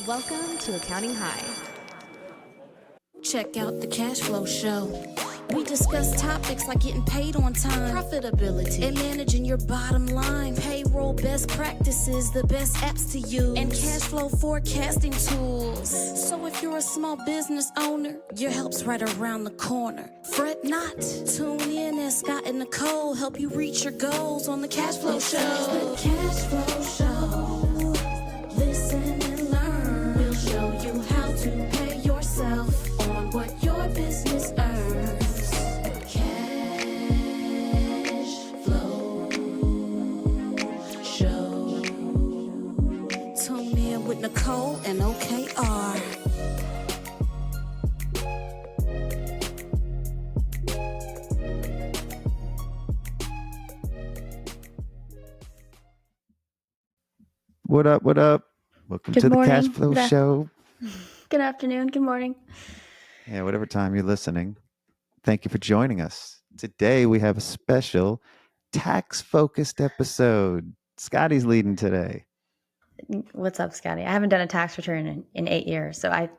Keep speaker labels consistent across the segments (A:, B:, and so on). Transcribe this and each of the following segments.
A: Welcome to Accounting High.
B: Check out the cash flow show. We discuss topics like getting paid on time, profitability, and managing your bottom line, payroll best practices, the best apps to use, and cash flow forecasting tools. So if you're a small business owner, your help's right around the corner. Fret not. Tune in as Scott and Nikole help you reach your goals on the cash flow show. The cash flow show. Listen and learn. We'll show you how to pay yourself on what your business earns. With Nikole and OKR.
C: What up? What up? Welcome to the Cash Flow Show.
D: Good afternoon. Good morning.
C: Yeah, whatever time you're listening. Thank you for joining us. Today we have a special tax-focused episode. Scotty's leading today.
D: What's up, Scotty? I haven't done a tax return in 8 years. So I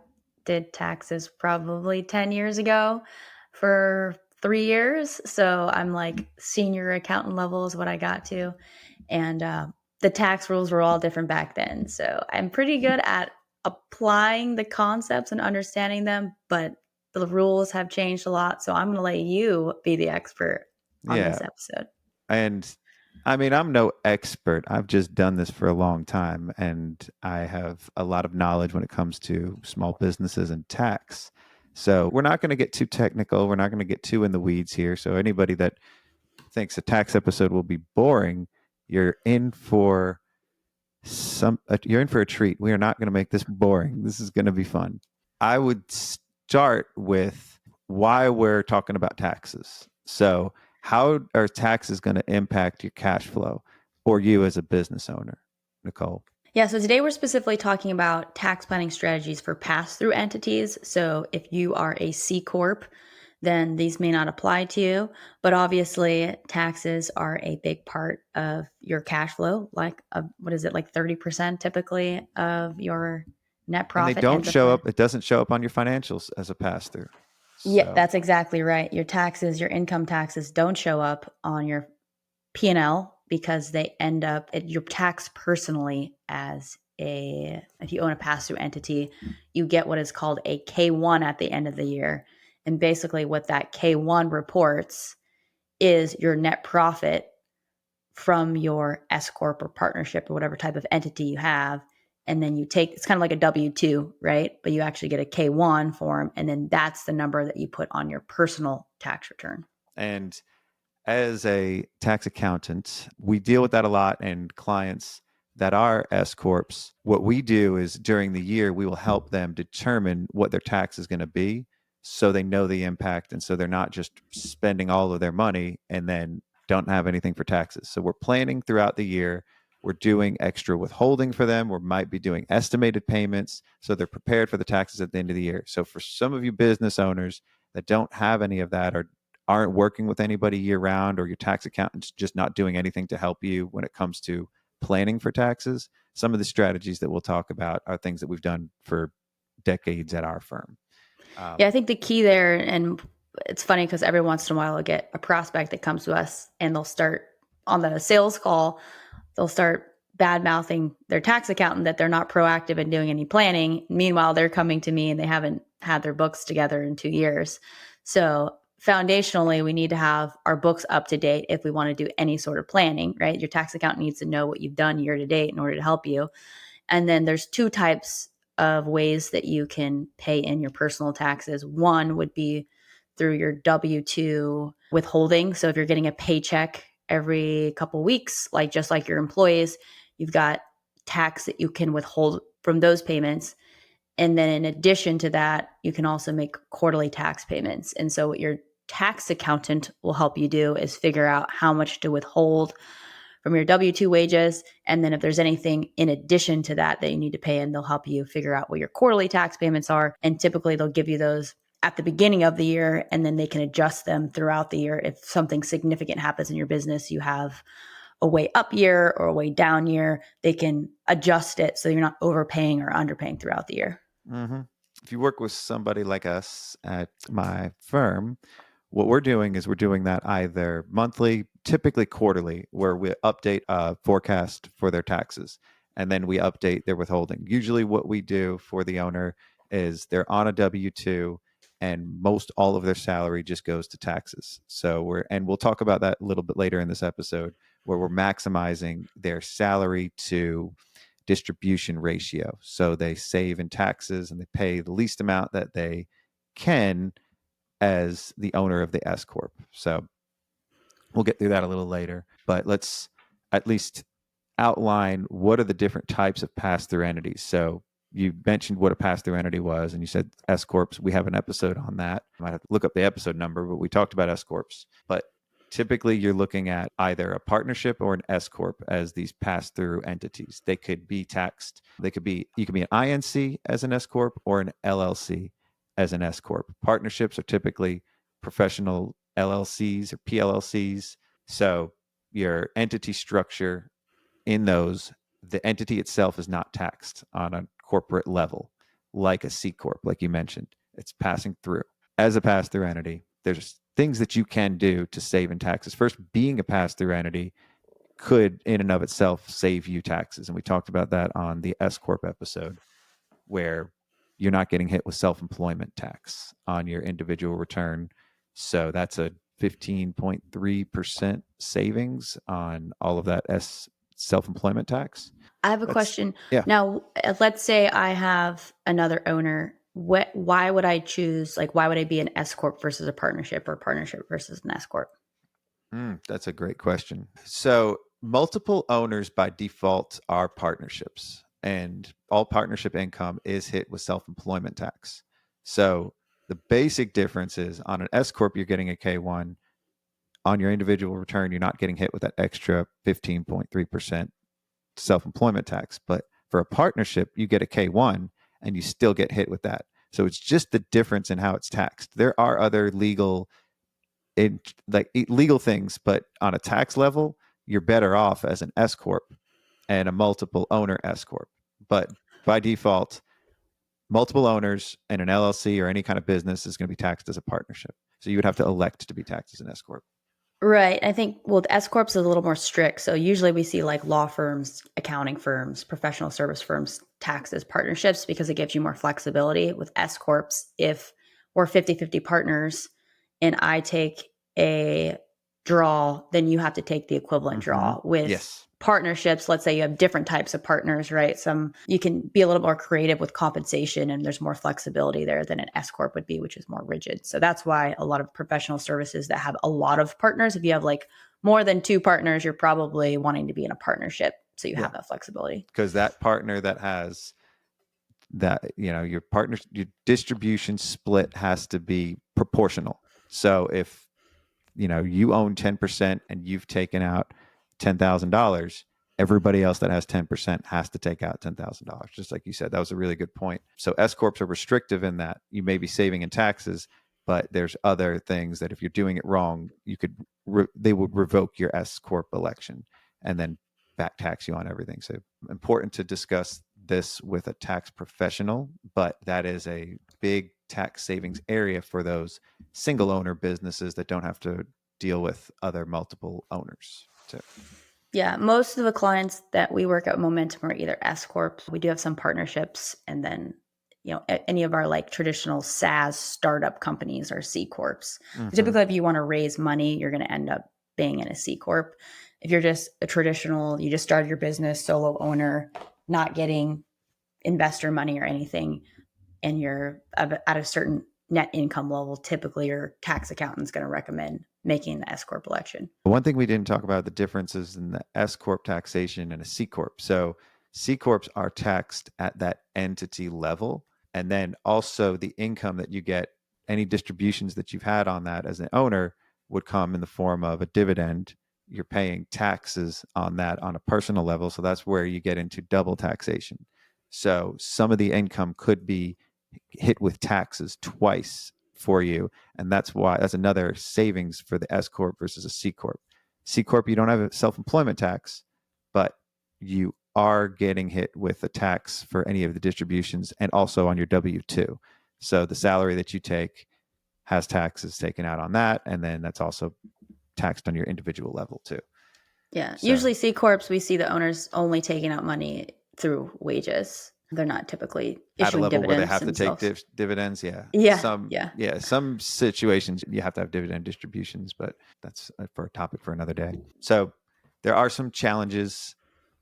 D: did taxes probably 10 years ago for 3 years. So I'm like senior accountant level is what I got to. And the tax rules were all different back then. So I'm pretty good at applying the concepts and understanding them, but the rules have changed a lot. So I'm going to let you be the expert on this episode.
C: And I mean, I'm no expert. I've just done this for a long time, and I have a lot of knowledge when it comes to small businesses and tax. So we're not going to get too technical. We're not going to get too in the weeds here. So anybody that thinks a tax episode will be boring, you're in for a treat. We are not going to make this boring. This is going to be fun. I would start with why we're talking about taxes. So how are taxes going to impact your cash flow or you as a business owner, Nikole?
D: Yeah, so today we're specifically talking about tax planning strategies for pass-through entities. So if you are a C-Corp, then these may not apply to you. But obviously, taxes are a big part of your cash flow, like, what is it, like 30% typically of your net profit.
C: And they don't show up, it doesn't show up on your financials as a pass-through.
D: Yeah, that's exactly right. Your taxes, your income taxes don't show up on your P&L because they end up, you're taxed personally if you own a pass-through entity, you get what is called a K-1 at the end of the year. And basically what that K-1 reports is your net profit from your S-Corp or partnership or whatever type of entity you have. And then you take, it's kind of like a W-2, right? But you actually get a K-1 form. And then that's the number that you put on your personal tax return.
C: And as a tax accountant, we deal with that a lot. And clients that are S-Corps, what we do is during the year, we will help them determine what their tax is going to be so they know the impact. And so they're not just spending all of their money and then don't have anything for taxes. So we're planning throughout the year. We're doing extra withholding for them. We might be doing estimated payments so they're prepared for the taxes at the end of the year. So for some of you business owners that don't have any of that or aren't working with anybody year round, or your tax accountant's just not doing anything to help you when it comes to planning for taxes, some of the strategies that we'll talk about are things that we've done for decades at our firm.
D: Yeah, I think the key there, and it's funny because every once in a while I'll get a prospect that comes to us and they'll start on the sales call, they'll start bad mouthing their tax accountant that they're not proactive in doing any planning. Meanwhile, they're coming to me and they haven't had their books together in 2 years. So foundationally, we need to have our books up to date if we want to do any sort of planning, right? Your tax accountant needs to know what you've done year to date in order to help you. And then there's two types of ways that you can pay in your personal taxes. One would be through your W-2 withholding. So if you're getting a paycheck every couple of weeks, just like your employees, you've got tax that you can withhold from those payments. And then in addition to that, you can also make quarterly tax payments. And so what your tax accountant will help you do is figure out how much to withhold from your W-2 wages. And then if there's anything in addition to that you need to pay in, they'll help you figure out what your quarterly tax payments are. And typically they'll give you those at the beginning of the year, and then they can adjust them throughout the year. If something significant happens in your business, you have a way up year or a way down year, they can adjust it so you're not overpaying or underpaying throughout the year.
C: Mm-hmm. If you work with somebody like us at my firm, what we're doing is we're doing that either monthly, typically quarterly, where we update a forecast for their taxes and then we update their withholding. Usually what we do for the owner is they're on a W-2 and most all of their salary just goes to taxes. So we'll talk about that a little bit later in this episode, where we're maximizing their salary to distribution ratio. So they save in taxes and they pay the least amount that they can as the owner of the S-Corp. So we'll get through that a little later, but let's at least outline what are the different types of pass-through entities. So you mentioned what a pass-through entity was, and you said S-Corps. We have an episode on that. I might have to look up the episode number, but we talked about S-Corps. But typically you're looking at either a partnership or an S-Corp as these pass-through entities. They could be taxed. You could be an INC as an S-Corp or an LLC as an S-Corp. Partnerships are typically professional LLCs or PLLCs. So your entity structure in those, the entity itself is not taxed on a corporate level like a C-Corp, like you mentioned. It's passing through. As a pass-through entity, there's things that you can do to save in taxes. First, being a pass-through entity could in and of itself save you taxes. And we talked about that on the S-Corp episode, where you're not getting hit with self-employment tax on your individual return. So that's a 15.3% savings on all of that self-employment tax.
D: I have a question.
C: Yeah.
D: Now, let's say I have another owner. Why would I choose, why would I be an S-Corp versus a partnership, or a partnership versus an S-Corp?
C: That's a great question. So multiple owners by default are partnerships, and all partnership income is hit with self-employment tax. So the basic difference is on an S-Corp, you're getting a K1. On your individual return, you're not getting hit with that extra 15.3% self-employment tax. But for a partnership, you get a K1 and you still get hit with that. So it's just the difference in how it's taxed. There are other legal things, but on a tax level, you're better off as an S-Corp and a multiple owner S-Corp. But by default, multiple owners and an LLC or any kind of business is going to be taxed as a partnership. So you would have to elect to be taxed as an S-Corp.
D: Right. I think, the S-Corps is a little more strict. So usually we see law firms, accounting firms, professional service firms tax as partnerships because it gives you more flexibility. With S-Corps, if we're 50-50 partners and I take a draw, then you have to take the equivalent draw. With partnerships, let's say you have different types of partners, right? You can be a little more creative with compensation and there's more flexibility there than an S-Corp would be, which is more rigid. So that's why a lot of professional services that have a lot of partners, if you have more than 2 partners, you're probably wanting to be in a partnership. So you have that flexibility. Because
C: that partner that has that, your distribution split has to be proportional. So if, you own 10% and you've taken out $10,000, everybody else that has 10% has to take out $10,000. Just like you said, that was a really good point. So S-Corps are restrictive in that you may be saving in taxes, but there's other things that if you're doing it wrong, they would revoke your S-Corp election and then back tax you on everything. So important to discuss this with a tax professional, but that is a big tax savings area for those single owner businesses that don't have to deal with other multiple owners. So.
D: Yeah, most of the clients that we work at Momentum are either S-Corp. We do have some partnerships, and then any of our traditional SaaS startup companies are C-Corps. Typically, if you want to raise money, you're going to end up being in a C-Corp. If you're just a traditional, you just started your business, solo owner, not getting investor money or anything, and you're at a certain net income level, typically your tax accountant's going to recommend making the S-Corp election.
C: One thing we didn't talk about, the differences in the S-Corp taxation and a C-Corp. So C-Corps are taxed at that entity level. And then also the income that you get, any distributions that you've had on that as an owner would come in the form of a dividend. You're paying taxes on that on a personal level. So that's where you get into double taxation. So some of the income could be hit with taxes twice for you. And that's another savings for the S-Corp versus a C-Corp. C Corp, you don't have a self-employment tax, but you are getting hit with a tax for any of the distributions and also on your W-2. So the salary that you take has taxes taken out on that. And then that's also taxed on your individual level too.
D: Yeah.
C: So-
D: Usually C Corps, we see the owners only taking out money through wages. They're not typically
C: At a
D: issuing
C: level
D: dividends
C: where they have
D: themselves.
C: to take dividends. Yeah.
D: Yeah.
C: Some situations you have to have dividend distributions, but that's for a topic for another day. So there are some challenges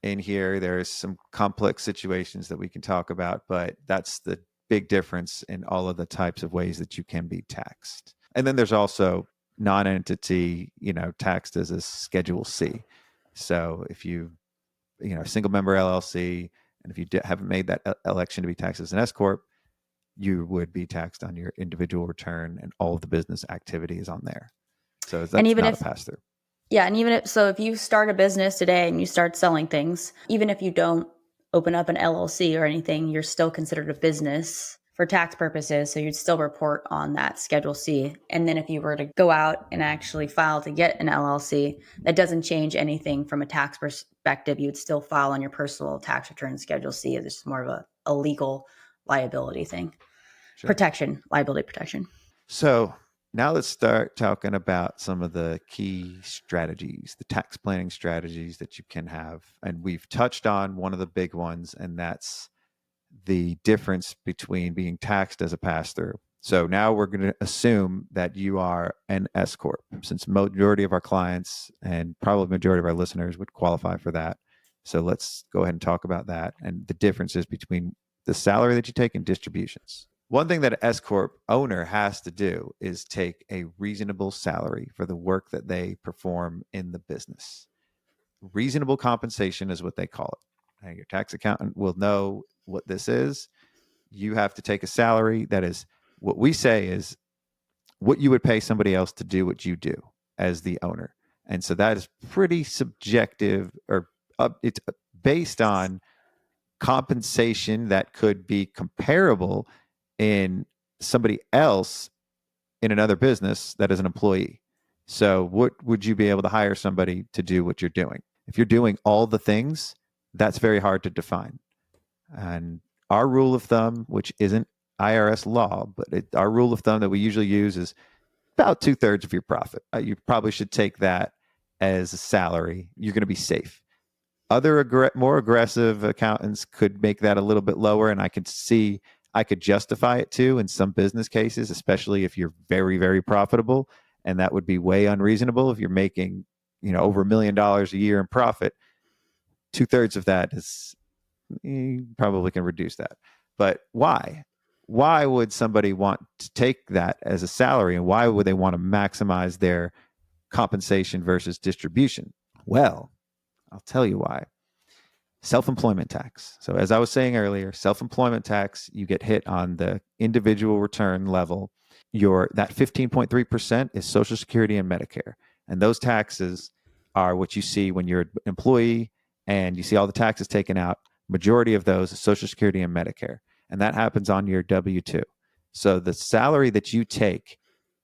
C: in here. There's some complex situations that we can talk about, but that's the big difference in all of the types of ways that you can be taxed. And then there's also non-entity, taxed as a Schedule C. So if you single member LLC, and if you haven't made that election to be taxed as an S-Corp, you would be taxed on your individual return, and all of the business activity is on there. So that's not a pass-through.
D: Yeah, and even if you start a business today and you start selling things, even if you don't open up an LLC or anything, you're still considered a business for tax purposes. So you'd still report on that Schedule C. And then if you were to go out and actually file to get an LLC, that doesn't change anything from a tax perspective. You'd still file on your personal tax return Schedule C. It's just more of a legal liability thing.
C: Sure.
D: Liability protection.
C: So now let's start talking about some of the key strategies, the tax planning strategies that you can have. And we've touched on one of the big ones, and that's the difference between being taxed as a pass-through. So now we're going to assume that you are an S-Corp, since majority of our clients and probably majority of our listeners would qualify for that. So let's go ahead and talk about that and the differences between the salary that you take and distributions. One thing that an S-Corp owner has to do is take a reasonable salary for the work that they perform in the business. Reasonable compensation is what they call it. Your tax accountant will know what this is. You have to take a salary that is what we say is what you would pay somebody else to do what you do as the owner. And so that is pretty subjective, or it's based on compensation that could be comparable in somebody else in another business that is an employee. So what would you be able to hire somebody to do what you're doing? If you're doing all the things, that's very hard to define. And our rule of thumb, which isn't IRS law, but our rule of thumb that we usually use is about 2/3 of your profit. You probably should take that as a salary. You're going to be safe. Other more aggressive accountants could make that a little bit lower, and I could justify it too in some business cases, especially if you're very, very profitable, and that would be way unreasonable. If you're making, over $1 million a year in profit, 2/3 of that is, you probably can reduce that. But why? Why would somebody want to take that as a salary, and why would they want to maximize their compensation versus distribution? Well, I'll tell you why. Self-employment tax. So as I was saying earlier, self-employment tax, you get hit on the individual return level. That 15.3% is Social Security and Medicare. And those taxes are what you see when you're an employee and you see all the taxes taken out. Majority of those is Social Security and Medicare. And that happens on your W-2. So the salary that you take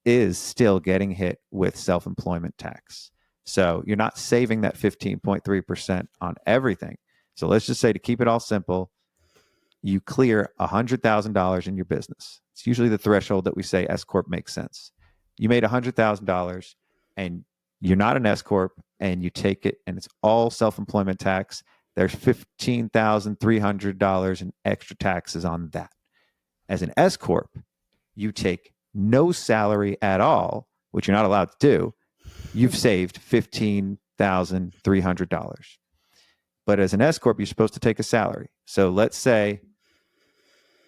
C: is still getting hit with self-employment tax. So you're not saving that 15.3% on everything. So let's just say, to keep it all simple, you clear $100,000 in your business. It's usually the threshold that we say S-Corp makes sense. You made $100,000 and you're not an S-Corp, and you take it and it's all self-employment tax. There's $15,300 in extra taxes on that. As an S-Corp, you take no salary at all, which you're not allowed to do. You've saved $15,300. But as an S-Corp, you're supposed to take a salary. So let's say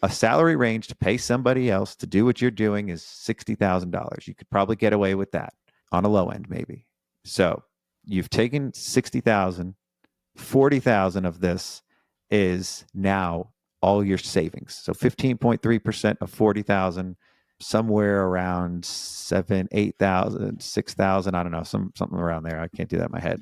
C: a salary range to pay somebody else to do what you're doing is $60,000. You could probably get away with that on a low end, maybe. So you've taken $60,000, $40,000 of this is now all your savings. So 15.3% of $40,000, somewhere around $7,000, $8,000, $6,000. I don't know, something around there. I can't do that in my head.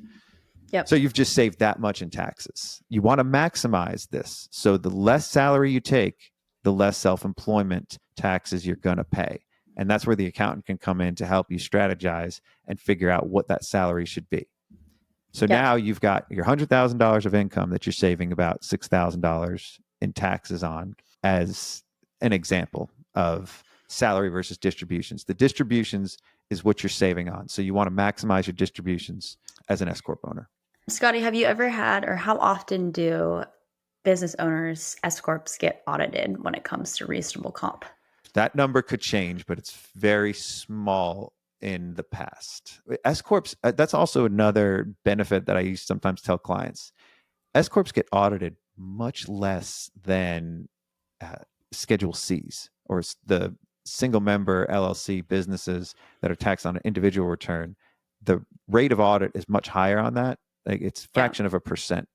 D: Yep.
C: So you've just saved that much in taxes. You want to maximize this. So the less salary you take, the less self-employment taxes you're going to pay. And that's where the accountant can come in to help you strategize and figure out what that salary should be. So now you've got your $100,000 of income that you're saving about $6,000 in taxes on, as an example of salary versus distributions. The distributions is what you're saving on. So you want to maximize your distributions as an S-Corp owner.
D: Scotty, have you ever had, or how often do business owners, S-Corps, get audited when it comes to reasonable comp?
C: That number could change, but it's very small in the past. S-Corps, that's also another benefit that I used to sometimes tell clients. S-Corps get audited much less than Schedule Cs or the single member LLC businesses that are taxed on an individual return. The rate of audit is much higher on that. Like it's a fraction of a percent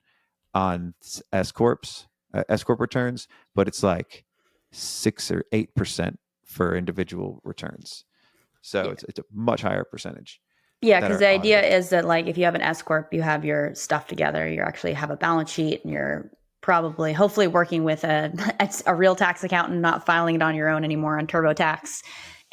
C: on S-Corp returns, but it's like 6 or 8% for individual returns. So it's a much higher percentage.
D: Yeah, because the idea is that like if you have an S-Corp, you have your stuff together, you actually have a balance sheet, and you're probably, hopefully working with a real tax accountant, not filing it on your own anymore on TurboTax.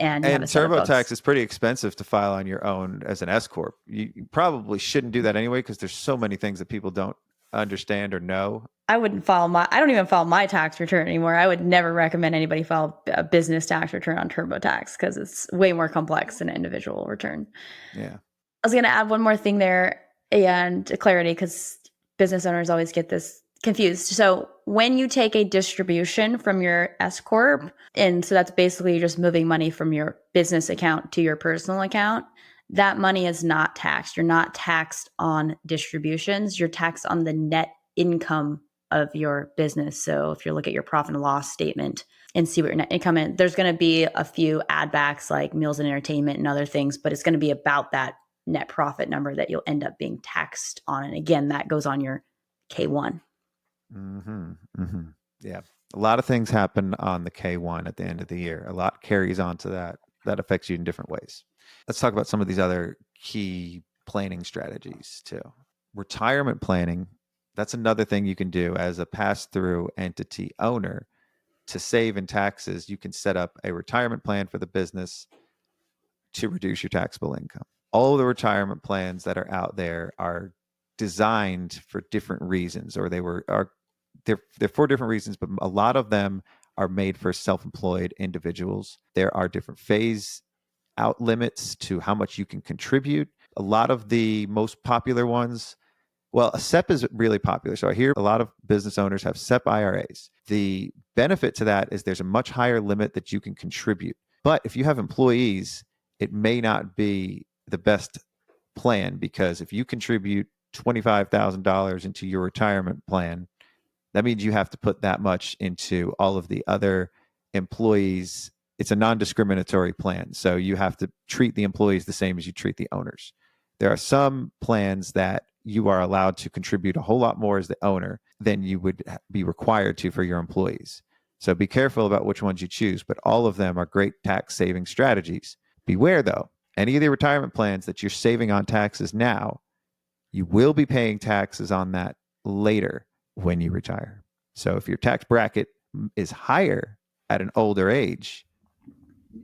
D: And
C: TurboTax is pretty expensive to file on your own as an S-Corp. You probably shouldn't do that anyway, because there's so many things that people don't understand or know.
D: I don't even file my tax return anymore. I would never recommend anybody file a business tax return on TurboTax because it's way more complex than an individual return.
C: Yeah.
D: I was going to add one more thing there and clarity, because business owners always get this confused. So when you take a distribution from your S-Corp, and so that's basically just moving money from your business account to your personal account, that money is not taxed. You're not taxed on distributions. You're taxed on the net income of your business. So if you look at your profit and loss statement and see what your net income is, there's going to be a few add backs like meals and entertainment and other things, but it's going to be about that net profit number that you'll end up being taxed on. And again, that goes on your K1.
C: Mm-hmm. Mm-hmm. Yeah. A lot of things happen on the K1 at the end of the year. A lot carries on to that. That affects you in different ways. Let's talk about some of these other key planning strategies too. Retirement planning. That's another thing you can do as a pass-through entity owner to save in taxes. You can set up a retirement plan for the business to reduce your taxable income. All of the retirement plans that are out there are designed for different reasons, or they're for different reasons, but a lot of them are made for self-employed individuals. There are different phase out limits to how much you can contribute. A lot of the most popular ones, well, a SEP is really popular. So I hear a lot of business owners have SEP IRAs. The benefit to that is there's a much higher limit that you can contribute. But if you have employees, it may not be the best plan, because if you contribute $25,000 into your retirement plan, that means you have to put that much into all of the other employees. It's a non-discriminatory plan. So you have to treat the employees the same as you treat the owners. There are some plans that you are allowed to contribute a whole lot more as the owner than you would be required to for your employees. So be careful about which ones you choose, but all of them are great tax saving strategies. Beware though, any of the retirement plans that you're saving on taxes now, you will be paying taxes on that later when you retire. So if your tax bracket is higher at an older age,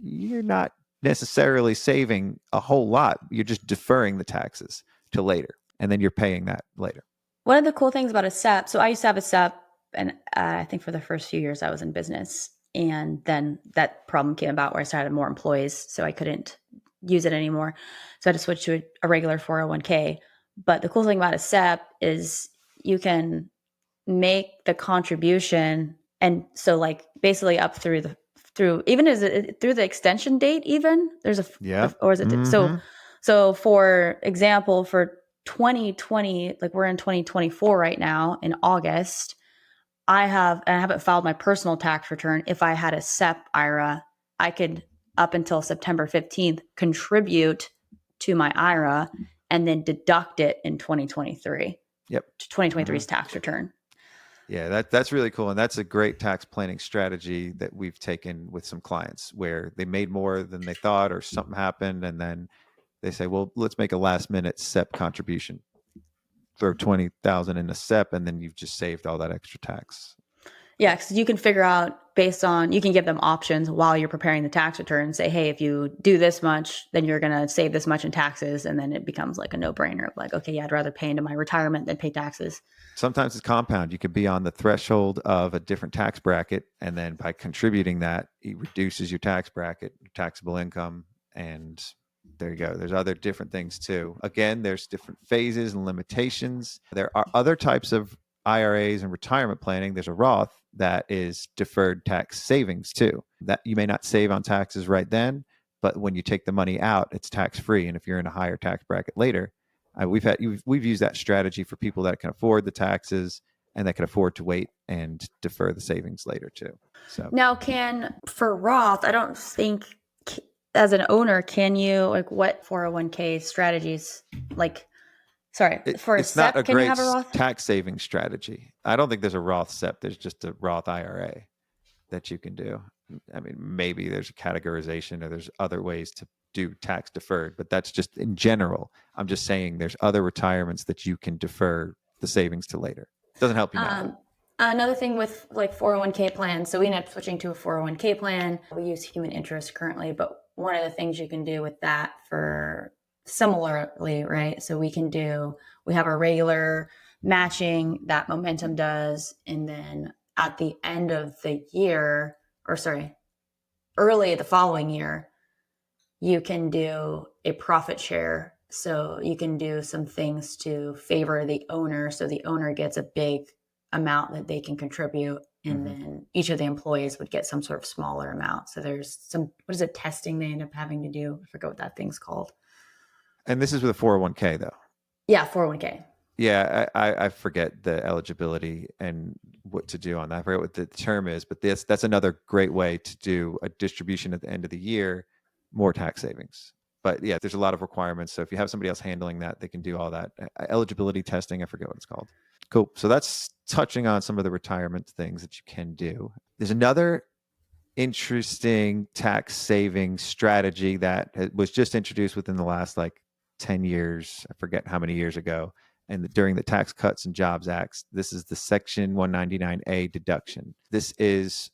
C: you're not necessarily saving a whole lot. You're just deferring the taxes to later, and then you're paying that later.
D: One of the cool things about a SEP, so I used to have a SEP, and I think for the first few years I was in business, and then that problem came about where I started more employees, so I couldn't use it anymore. So I had to switch to a regular 401k. But the cool thing about a SEP is you can make the contribution, and so like basically up through even is it through the extension date, even there's or is it so for example, for 2020, like we're in 2024 right now in August, I haven't filed my personal tax return. If I had a SEP IRA, I could up until September 15th contribute to my IRA and then deduct it in 2023.
C: Yep.
D: To 2023's tax return.
C: Yeah, that's really cool. And that's a great tax planning strategy that we've taken with some clients where they made more than they thought or something happened. And then they say, well, let's make a last minute SEP contribution. Throw $20,000 in a SEP, and then you've just saved all that extra tax.
D: Yeah, because you can figure out based on, you can give them options while you're preparing the tax return. Say, hey, if you do this much, then you're going to save this much in taxes. And then it becomes like a no-brainer of like, okay, yeah, I'd rather pay into my retirement than pay taxes.
C: Sometimes it's compound. You could be on the threshold of a different tax bracket, and then by contributing that, it reduces your tax bracket, your taxable income, and there you go. There's other different things too. Again, there's different phases and limitations. There are other types of IRAs and retirement planning. There's a Roth that is deferred tax savings too. That you may not save on taxes right then, but when you take the money out, it's tax free. And if you're in a higher tax bracket later, we've used that strategy for people that can afford the taxes and that can afford to wait and defer the savings later too. So
D: now, for Roth, I don't think as an owner, can you, like, what 401k strategies, like, sorry, for a
C: it's not
D: SEP,
C: a
D: can you
C: great
D: have a Roth?
C: tax saving strategy. I don't think there's a Roth SEP. There's just a Roth IRA that you can do. I mean, maybe there's a categorization or there's other ways to do tax deferred, but that's just in general. I'm just saying there's other retirements that you can defer the savings to later. Doesn't help you now.
D: Another thing with like 401k plans, so we ended up switching to a 401k plan. We use human interest currently, but one of the things you can do with that for similarly, right? So we have a regular matching that Momentum does, and then at the end of the year, early the following year, you can do a profit share. So you can do some things to favor the owner. So the owner gets a big amount that they can contribute. And then each of the employees would get some sort of smaller amount. So there's some, testing they end up having to do? I forget what that thing's called.
C: And this is with a 401k though.
D: Yeah, 401k.
C: Yeah, I forget the eligibility and what to do on that. I forget what the term is, but that's another great way to do a distribution at the end of the year, more tax savings. But yeah, there's a lot of requirements. So if you have somebody else handling that, they can do all that. Eligibility testing, I forget what it's called. Cool. So that's touching on some of the retirement things that you can do. There's another interesting tax saving strategy that was just introduced within the last 10 years. I forget how many years ago. And during the Tax Cuts and Jobs Acts, this is the Section 199A deduction. This is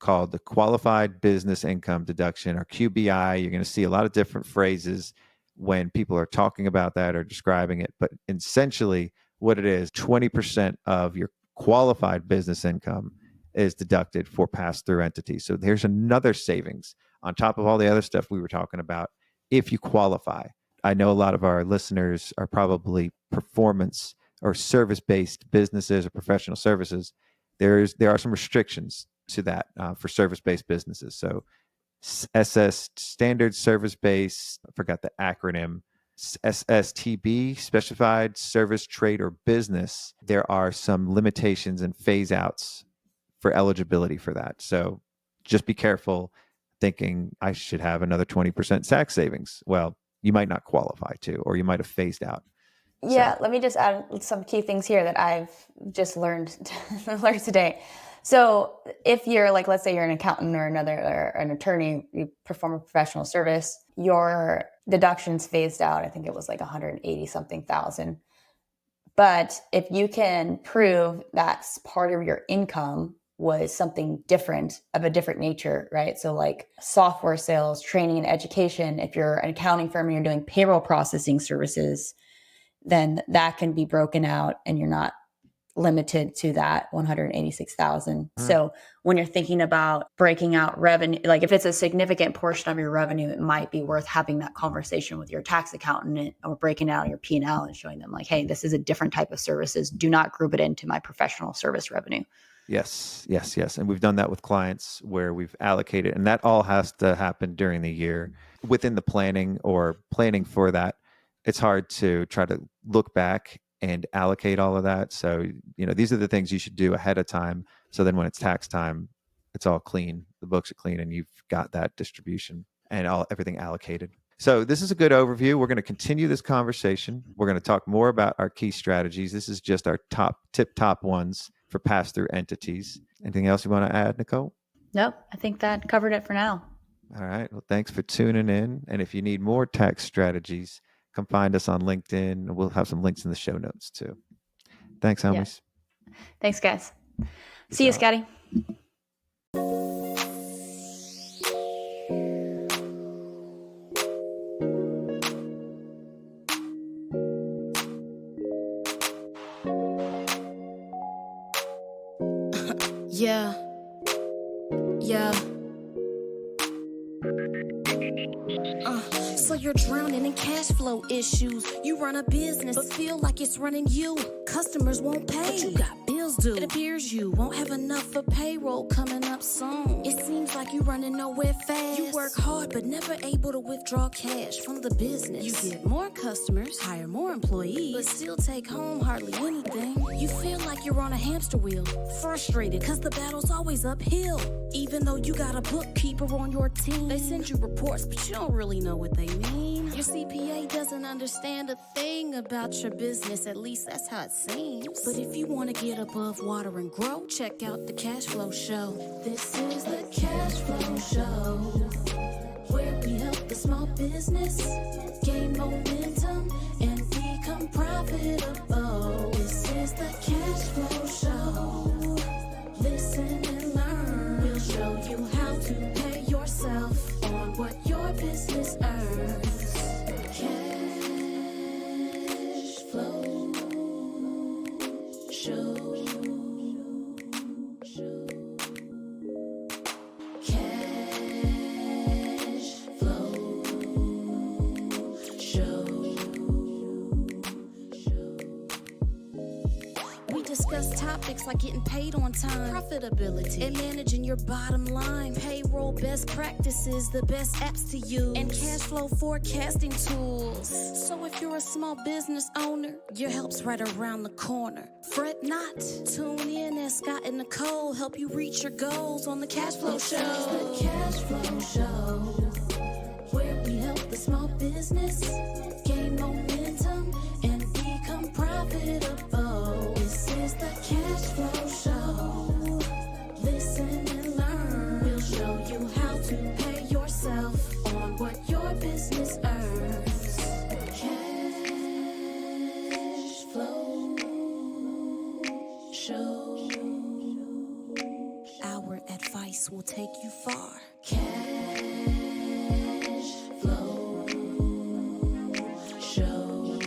C: called the Qualified Business Income Deduction, or QBI. You're going to see a lot of different phrases when people are talking about that or describing it. But essentially, what it is, 20% of your qualified business income is deducted for pass-through entities. So there's another savings on top of all the other stuff we were talking about if you qualify. I know a lot of our listeners are probably performance or service-based businesses or professional services. There are some restrictions to that for service-based businesses. So SS, standard service-based, I forgot the acronym, SSTB, specified service, trade, or business. There are some limitations and phase-outs for eligibility for that. So just be careful thinking I should have another 20% tax savings. Well, you might not qualify to, or you might have phased out.
D: Yeah, let me just add some key things here that I've just learned today. So if you're let's say you're an accountant or an attorney, you perform a professional service, your deductions phased out. I think it was 180 something thousand. But if you can prove that's part of your income was something different, of a different nature, right? So software sales, training and education, if you're an accounting firm and you're doing payroll processing services, then that can be broken out and you're not limited to that 186,000. So when you're thinking about breaking out revenue, if it's a significant portion of your revenue, it might be worth having that conversation with your tax accountant or breaking out your P&L and showing them hey, this is a different type of services. Do not group it into my professional service revenue.
C: Yes. And we've done that with clients where we've allocated, and that all has to happen during the year within the planning for that. It's hard to try to look back and allocate all of that. So, these are the things you should do ahead of time. So then when it's tax time, it's all clean. The books are clean and you've got that distribution and everything allocated. So this is a good overview. We're going to continue this conversation. We're going to talk more about our key strategies. This is just our top ones for pass-through entities. Anything else you want to add, Nikole?
D: Nope. I think that covered it for now.
C: All right. Well, thanks for tuning in. And if you need more tax strategies, come find us on LinkedIn. We'll have some links in the show notes too. Thanks, homies.
D: Yeah. Thanks, guys. See you, Scotty.
B: Yeah. So you're drowning in cash flow issues. You run a business, but feel like it's running you. Customers won't pay, but you got bills due. It appears you won't have enough for payroll coming up soon. It seems like you running nowhere fast. You work hard, but never able to withdraw cash from the business. You get more customers, hire more employees, but still take home hardly anything. You feel like you're on a hamster wheel, frustrated cause the battle's always uphill. Even though you got a bookkeeper on your team, they send you reports, but you don't really know what they mean. Your CPA doesn't understand a thing about your business, at least that's how it seems. But if you want to get above water and grow, check out the Cash Flow Show. This is the Cash Flow Show, where we help the small business gain momentum and become profitable. This is the Cash Flow Show. Listen and learn. We'll show you how to pay yourself on what your business earns. Cash Flow Show. Cash Flow Show. We discuss topics like getting paid on time, profitability, and managing your bottom line, payroll best practices, the best apps to use, and cash flow forecasting tools. So if you're a small business owner, your help's right around the corner. Fret not. Tune in as Scott and Nikole help you reach your goals on the Cash Flow Show. The Cash Flow Show, where we help the small business gain momentum and become profitable. This is the Cash Flow Show. Listen and learn. We'll show you how to pay yourself on what your business earns. Cash Flow Show. Our advice will take you far. Cash Flow Show.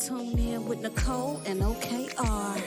B: Tune in with Nikole and OKR.